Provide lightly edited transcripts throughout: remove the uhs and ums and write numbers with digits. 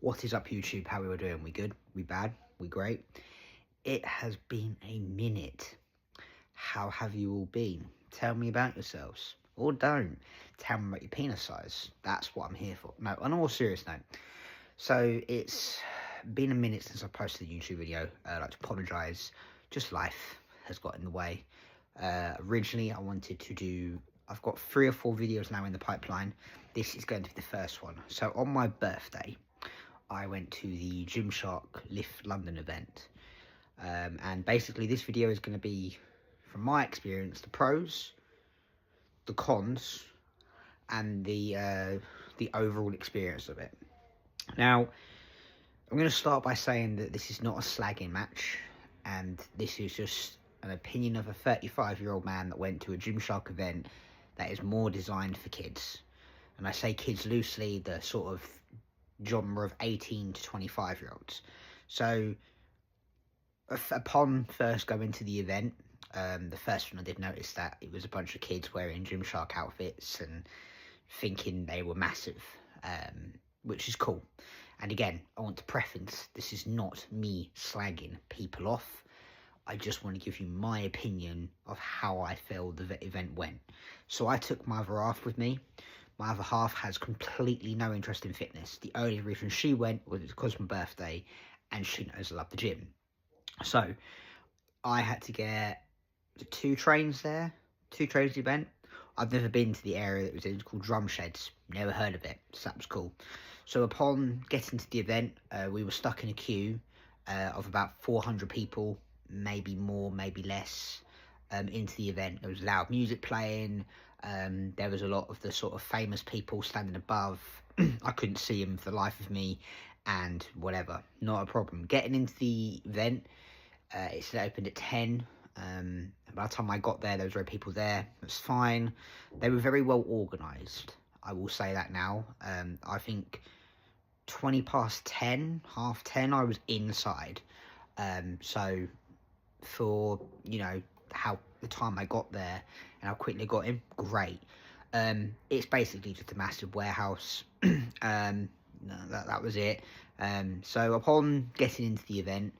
What is up, YouTube? How we were doing? We good? We bad? We great? It has been a minute. How have you all been? Tell me about yourselves. Or don't. Tell me about your penis size. That's what I'm here for. No, on a more serious note. So, it's been a minute since I posted a YouTube video. I'd like to apologise. Just life has got in the way. Originally, I wanted to do... I've got 3 or 4 videos now in the pipeline. This is going to be the first one. So, on my birthday, I went to the Gymshark Lft London event, and basically this video is going to be, from my experience, the pros, the cons, and the overall experience of it. Now, I'm going to start by saying that this is not a slagging match, and this is just an opinion of a 35-year-old man that went to a Gymshark event that is more designed for kids. And I say kids loosely, the sort of genre of 18 to 25-year-olds. So, upon first going to the event, the first one I did notice that it was a bunch of kids wearing Gymshark outfits and thinking they were massive, which is cool. And again, I want to preface, this is not me slagging people off. I just want to give you my opinion of how I feel the event went. So I took my other half with me. My other half has completely no interest in fitness. The only reason she went was because of my birthday, and she knows I love the gym. So, I had to get 2 trains there, 2 trains to the event. I've never been to the area that was in, it's called Drum Sheds, never heard of it, so that was cool. So upon getting to the event, we were stuck in a queue of about 400 people, maybe more, maybe less, into the event. There was loud music playing. There was a lot of the sort of famous people standing above. I couldn't see them for the life of me, and whatever, not a problem. Getting into the event, it said it opened at 10. By the time I got there was already people there. It was fine. They were very well organised, I will say that now. I think 20 past 10, half 10, I was inside. So for, you know, how the time I got there and how quickly I got in, great. It's basically just a massive warehouse. That was it. So upon getting into the event,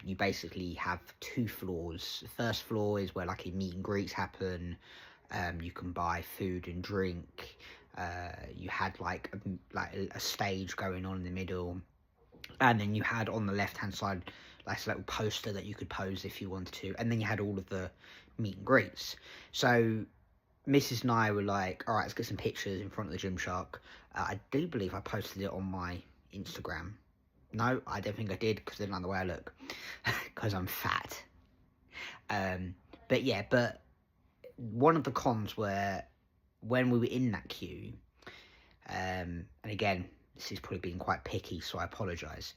you basically have 2 floors. The first floor is where like meet and greets happen. You can buy food and drink. You had like a stage going on in the middle, and then you had on the left hand side like a little poster that you could pose if you wanted to, and then you had all of the meet and greets. So Mrs. and I were like, all right, let's get some pictures in front of the Gymshark. I do believe I posted it on my Instagram. No, I don't think I did, because I didn't like the way I look, because I'm fat. But yeah, but one of the cons were when we were in that queue, and again, this is probably being quite picky, so I apologise.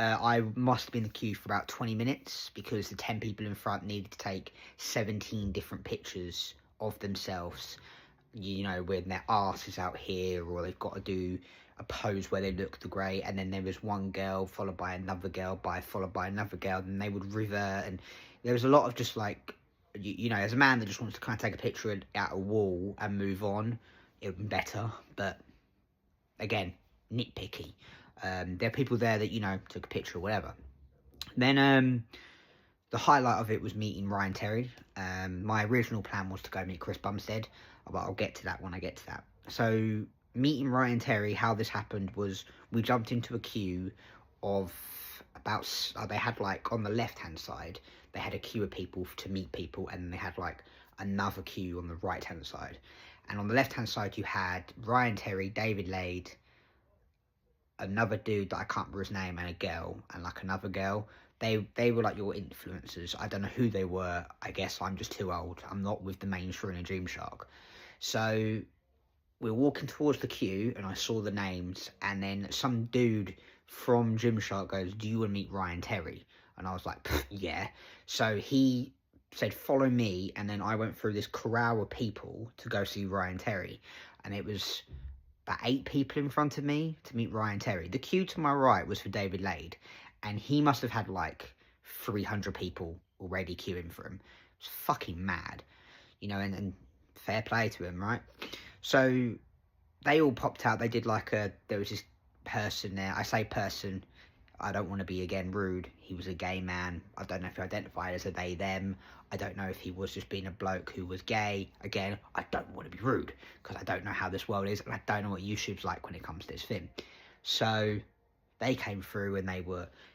I must have been in the queue for about 20 minutes, because the 10 people in front needed to take 17 different pictures of themselves, you know, when their arse is out here, or they've got to do a pose where they look the great, and then there was one girl followed by another girl followed by another girl, and they would revert, and there was a lot of just like, you know, as a man that just wants to kind of take a picture at a wall and move on, it would be better. But again, nitpicky. There are people there that, you know, took a picture or whatever. Then the highlight of it was meeting Ryan Terry. My original plan was to go meet Chris Bumstead, but I'll get to that when I get to that. So meeting Ryan Terry, how this happened was we jumped into a queue of about, they had like on the left hand side, they had a queue of people to meet people, and they had like another queue on the right hand side. And on the left hand side you had Ryan Terry, David Lade, another dude that I can't remember his name, and a girl, and like another girl. They were like your influencers. I don't know who they were. I guess I'm just too old. I'm not with the mainstream of Gymshark. So we're walking towards the queue, and I saw the names, and then some dude from Gymshark goes, do you want to meet Ryan Terry? And I was like, yeah. So he said, follow me, and then I went through this corral of people to go see Ryan Terry, and it was about 8 people in front of me to meet Ryan Terry. The queue to my right was for David Lade, and he must have had like 300 people already queuing for him. It's fucking mad, you know, and fair play to him, right? So they all popped out. They did like there was this person there. I say person, I don't want to be, again, rude. He was a gay man. I don't know if he identified as a they, them. I don't know if he was just being a bloke who was gay. Again, I don't want to be rude, because I don't know how this world is, and I don't know what YouTube's like when it comes to this thing. So they came through, and they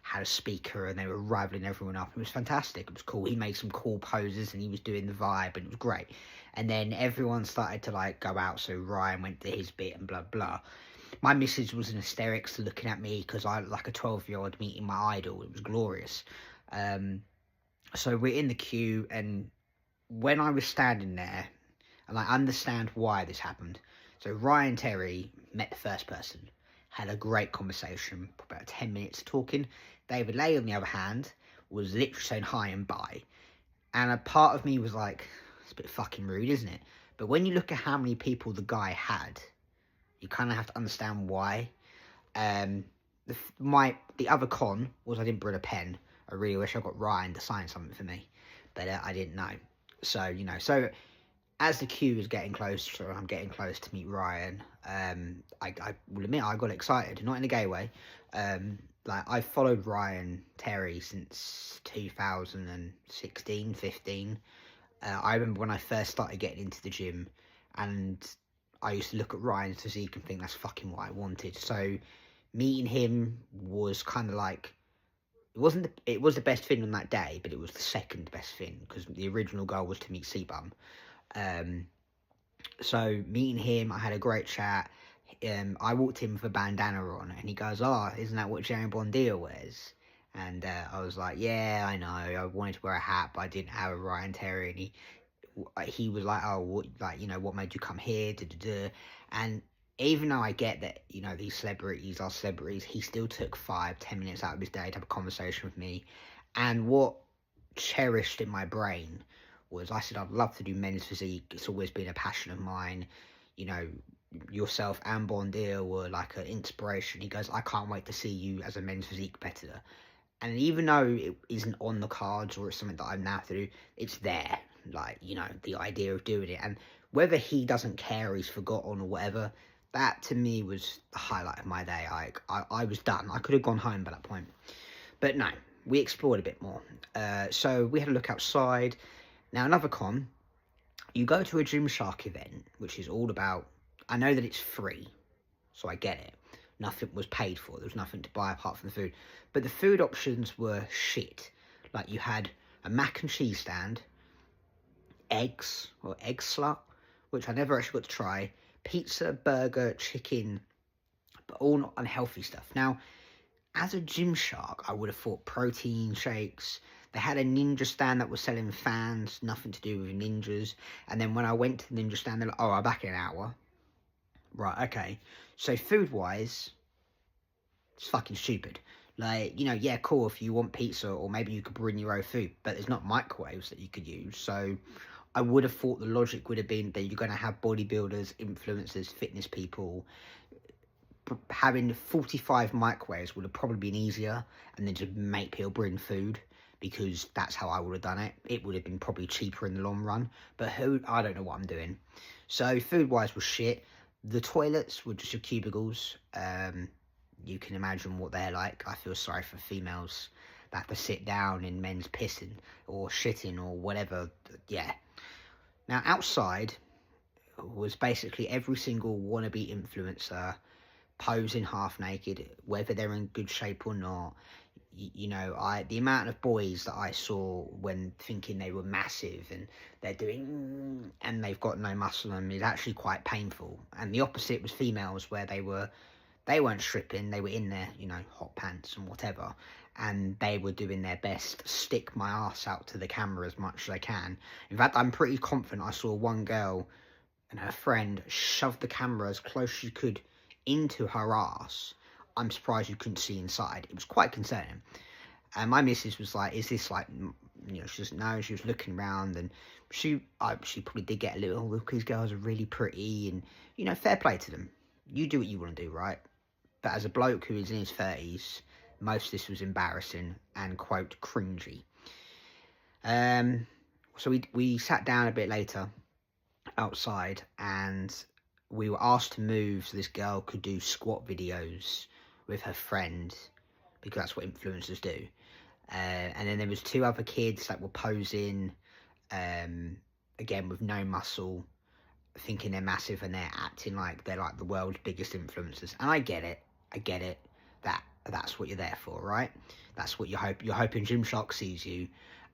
had a speaker, and they were rivaling everyone up. It was fantastic. It was cool. He made some cool poses, and he was doing the vibe, and it was great. And then everyone started to, like, go out, so Ryan went to his bit, and blah, blah. My missus was in hysterics looking at me, because I, like a 12-year-old meeting my idol. It was glorious. So we're in the queue, and when I was standing there, and I understand why this happened. So Ryan Terry met the first person, had a great conversation, about 10 minutes talking. David Lay, on the other hand, was literally saying hi and bye. And a part of me was like, it's a bit fucking rude, isn't it? But when you look at how many people the guy had, you kind of have to understand why. The other con was I didn't bring a pen. I really wish I got Ryan to sign something for me, but I didn't know. So, you know, so as the queue was getting closer, I'm getting close to meet Ryan. I will admit I got excited, not in a gay way. Like, I followed Ryan Terry since 2016, 15. I remember when I first started getting into the gym, and I used to look at Ryan's physique and think that's fucking what I wanted. So meeting him was kind of like, it was the best thing on that day, but it was the second best thing, because the original goal was to meet Seabum. So meeting him, I had a great chat. I walked in with a bandana on, and he goes, "Oh, isn't that what Jerry Bondia wears?" And I was like, "Yeah, I know. I wanted to wear a hat, but I didn't have a Ryan Terry." And he was like, "Oh, what, like, you know, what made you come here?" And even though I get that, you know, these celebrities are celebrities, he still took 5-10 minutes out of his day to have a conversation with me. And what cherished in my brain was, I said, I'd love to do men's physique. It's always been a passion of mine. You know, yourself and Bondia were like an inspiration. He goes, I can't wait to see you as a men's physique competitor. And even though it isn't on the cards, or it's something that I now have to do, it's there. Like, you know, the idea of doing it. And whether he doesn't care, he's forgotten or whatever, that to me was the highlight of my day. I was done. I could have gone home by that point. But no, we explored a bit more. So we had a look outside. Now, another con, you go to a Gymshark event, which is all about, I know that it's free, so I get it. Nothing was paid for. There was nothing to buy apart from the food. But the food options were shit. Like, you had a mac and cheese stand, eggs, or egg slut, which I never actually got to try, pizza, burger, chicken, but all not unhealthy stuff. Now, as a Gymshark, I would have thought protein shakes. They had a ninja stand that was selling fans, nothing to do with ninjas. And then when I went to the ninja stand, they're like, oh, I'm back in an hour. Right, okay. So food-wise, it's fucking stupid. Like, you know, yeah, cool, if you want pizza, or maybe you could bring your own food, but there's not microwaves that you could use. So I would have thought the logic would have been that you're going to have bodybuilders, influencers, fitness people. Having 45 microwaves would have probably been easier, and then just make people bring food, because that's how I would have done it. It would have been probably cheaper in the long run, but I don't know what I'm doing. So food-wise was shit. The toilets were just your cubicles. You can imagine what they're like. I feel sorry for females that have to sit down in men's pissing or shitting or whatever. Yeah. Now, outside was basically every single wannabe influencer posing half naked, whether they're in good shape or not. You know, the amount of boys that I saw when thinking they were massive, and they're doing, and they've got no muscle on them, is actually quite painful. And the opposite was females, where they weren't stripping, they were in their, you know, hot pants and whatever, and they were doing their best to stick my ass out to the camera as much as I can. In fact, I'm pretty confident I saw one girl and her friend shove the camera as close as she could into her ass. I'm surprised you couldn't see inside. It was quite concerning. And my missus was like, is this like, you know, she doesn't know. She was looking around, and she probably did get a little, look, these girls are really pretty, and, you know, fair play to them. You do what you want to do, right? But as a bloke who is in his 30s, most of this was embarrassing and, quote, cringy. So we sat down a bit later outside, and we were asked to move so this girl could do squat videos with her friend, because that's what influencers do. And then there was 2 other kids that were posing, again with no muscle, thinking they're massive, and they're acting like they're like the world's biggest influencers. And I get it. That's what you're there for, right? That's what you're hoping Gymshark sees you,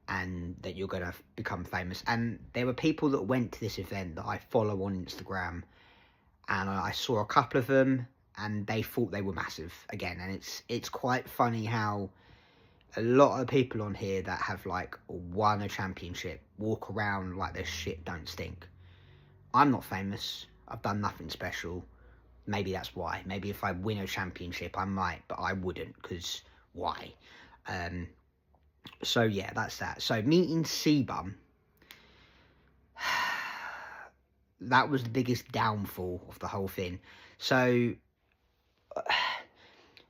and that you're gonna become famous. And there were people that went to this event that I follow on Instagram, and I saw a couple of them, and they thought they were massive again. And it's quite funny how a lot of people on here that have like won a championship walk around like their shit don't stink. I'm not famous. I've done nothing special. Maybe that's why. Maybe if I win a championship, I might, but I wouldn't, because why? So yeah, that's that. So meeting C-Bum, that was the biggest downfall of the whole thing. So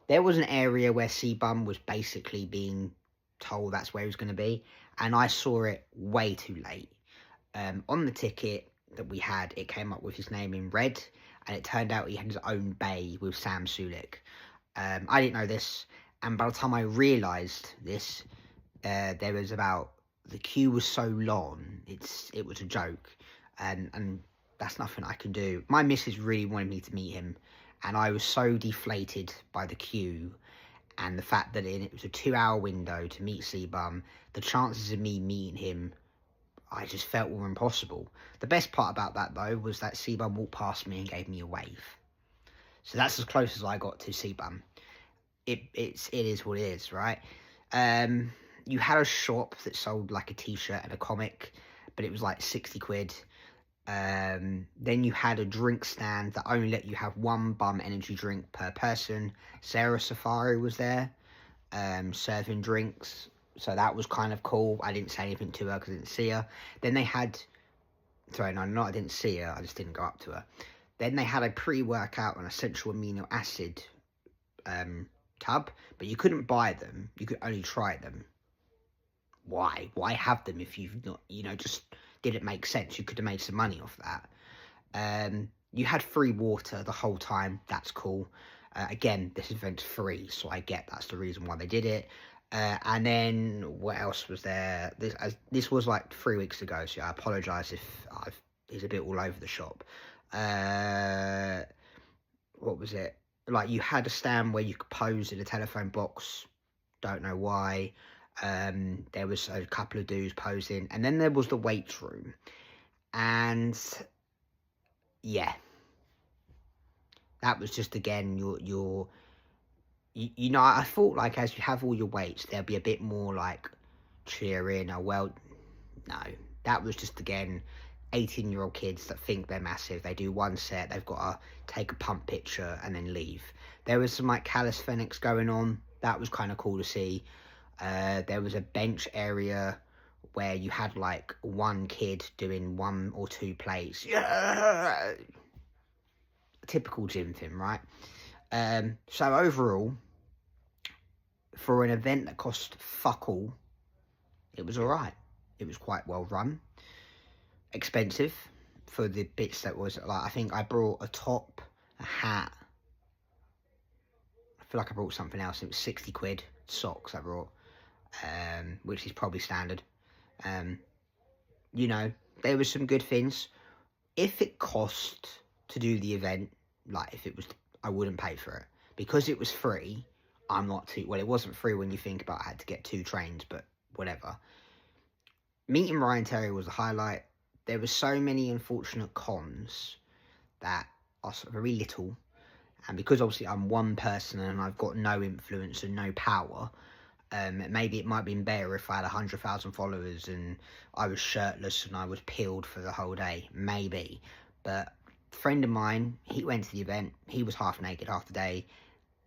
there was an area where C-Bum was basically being told that's where he was going to be, and I saw it way too late. On the ticket that we had, it came up with his name in red, and it turned out he had his own bay with Sam Sulek. I didn't know this, and by the time I realised this, there was the queue was so long, it was a joke, and that's nothing I can do. My missus really wanted me to meet him, and I was so deflated by the queue, and the fact that it was a 2-hour window to meet C-Bum. The chances of me meeting him, I just felt were impossible. The best part about that, though, was that C-Bum walked past me and gave me a wave. So that's as close as I got to C-Bum. It is what it is, right? You had a shop that sold like a t-shirt and a comic, but it was like 60 quid. Then you had a drink stand that only let you have 1 bum energy drink per person. Sarah Safari was there, serving drinks. So that was kind of cool. I didn't say anything to her because I didn't see her. Then they had... Sorry, no, not I didn't see her. I just didn't go up to her. Then they had a pre-workout and essential amino acid tub. But you couldn't buy them. You could only try them. Why? Why have them if you've not... just didn't make sense. You could have made some money off that. You had free water the whole time. That's cool. Again, this event's free, so I get that's the reason why they did it. And then what else was there? This was like 3 weeks ago, so I apologise if it's a bit all over the shop. What was it? Like, you had a stand where you could pose in a telephone box. Don't know why. There was a couple of dudes posing, and then there was the weights room, and yeah, that was just, again, I thought, like, as you have all your weights, there'll be a bit more, like, cheering, or, well, no. That was just, again, 18-year-old kids that think they're massive. They do one set, they've got to take a pump picture and then leave. There was some, like, calisthenics going on. That was kind of cool to see. There was a bench area where you had, like, 1 kid doing 1 or 2 plates. Yeah! Typical gym thing, right? So overall, for an event that cost fuck all, it was alright. It was quite well run. Expensive for the bits that was, like, I think I brought a top, a hat. I feel like I brought something else. It was 60 quid. Socks I brought, which is probably standard. There was some good things. If it cost to do the event, like, if it was, I wouldn't pay for it. Because it was free, I'm not too... Well, it wasn't free when you think about I had to get 2 trains, but whatever. Meeting Ryan Terry was a highlight. There were so many unfortunate cons that are very little. And because, obviously, I'm one person and I've got no influence and no power, maybe it might have been better if I had 100,000 followers and I was shirtless and I was peeled for the whole day. Maybe. But a friend of mine, he went to the event. He was half naked half the day.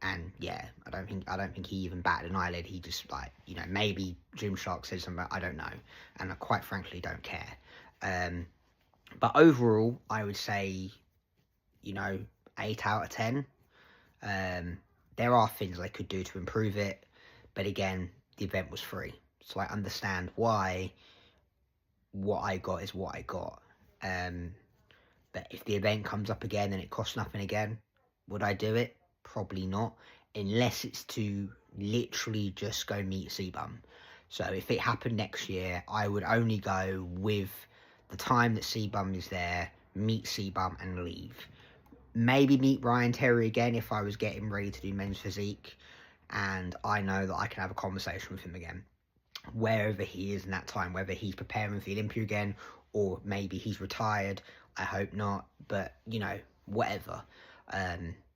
And yeah, I don't think he even batted an eyelid. He just, like, maybe Gymshark said something, I don't know. And I quite frankly don't care. But overall, I would say, 8 out of 10. There are things I could do to improve it. But again, the event was free. So I understand why what I got is what I got. But if the event comes up again and it costs nothing again, would I do it? Probably not. unless it's to literally just go meet C-Bum. So if it happened next year, I would only go with the time that C-Bum is there, meet C-Bum and leave. Maybe meet Ryan Terry again if I was getting ready to do men's physique and I know that I can have a conversation with him again. Wherever he is in that time, whether he's preparing for the Olympia again or maybe he's retired, I hope not, but you know, whatever.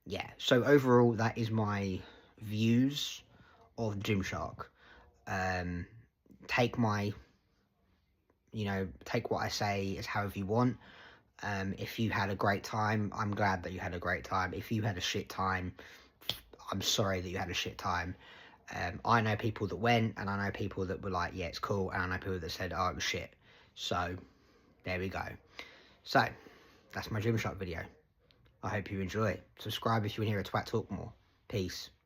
Yeah, so overall that is my views of Gymshark. Take my, take what I say as however you want. If you had a great time, I'm glad that you had a great time. If you had a shit time, I'm sorry that you had a shit time. I know people that went, and I know people that were like, yeah, it's cool, and I know people that said, oh, it was shit. So, there we go. So, that's my Gymshark video. I hope you enjoy it. Subscribe if you want to hear a twat talk more. Peace.